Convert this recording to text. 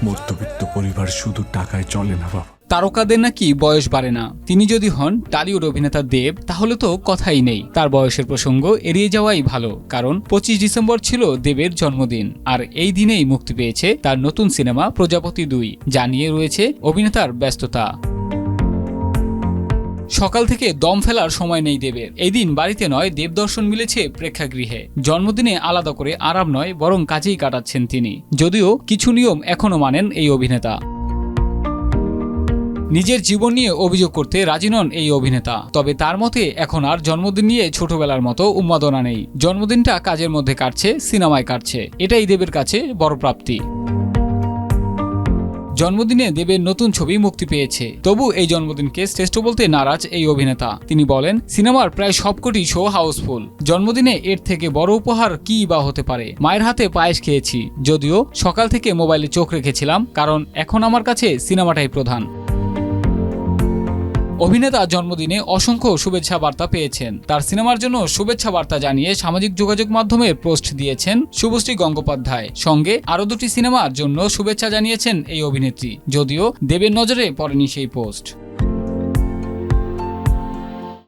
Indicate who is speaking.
Speaker 1: মধ্যবিত্ত পরিবার শুধু টাকায় চলে না বাবা।
Speaker 2: তারকাদের নাকি বয়স বাড়ে না। তিনি যদি হন টালিউড অভিনেতা দেব, তাহলে তো কথাই নেই। তার বয়সের প্রসঙ্গ এড়িয়ে যাওয়াই ভালো, কারণ 25 ডিসেম্বর ছিল দেবের জন্মদিন। আর এই দিনেই মুক্তি পেয়েছে তার নতুন সিনেমা প্রজাপতি 2, যা নিয়ে রয়েছে অভিনেতার ব্যস্ততা। সকাল থেকে দম ফেলার সময় নেই দেবের। এই দিন বাড়িতে নয়, দেবদর্শন মিলেছে প্রেক্ষাগৃহে। জন্মদিনে আলাদা করে আরাম নয়, বরং কাজেই কাটাচ্ছেন তিনি। যদিও কিছু নিয়ম এখনো মানেন এই অভিনেতা। নিজের জীবন নিয়ে অভিযোগ করতে রাজি নন এই অভিনেতা। তবে তার মতে এখন আর জন্মদিন নিয়ে ছোটবেলার মতো উন্মাদনা নেই। জন্মদিনটা কাজের মধ্যে কাটছে, সিনেমায় কাটছে। এটাই দেবের কাছে বড় প্রাপ্তি। জন্মদিনে দেবের নতুন ছবি মুক্তি পেয়েছে, তবু এই জন্মদিনকে শ্রেষ্ঠ বলতে নারাজ এই অভিনেতা। তিনি বলেন, সিনেমার প্রায় সবকটি শো হাউসফুল। জন্মদিনে এর থেকে বড় উপহার কী বা হতে পারে। মায়ের হাতে পায়েস খেয়েছি, যদিও সকাল থেকে মোবাইলে চোখ রেখেছিলাম, কারণ এখন আমার কাছে সিনেমাটাই প্রধান। অভিনেতা জন্মদিনে অসংখ্য শুভেচ্ছা বার্তা পেয়েছেন। তার সিনেমার জন্য শুভেচ্ছা বার্তা জানিয়ে সামাজিক যোগাযোগ মাধ্যমে পোস্ট দিয়েছেন শুভশ্রী গঙ্গোপাধ্যায়। সঙ্গে আরও 2টি সিনেমার জন্য শুভেচ্ছা জানিয়েছেন এই অভিনেত্রী, যদিও দেবের নজরে পড়েনি সেই পোস্ট।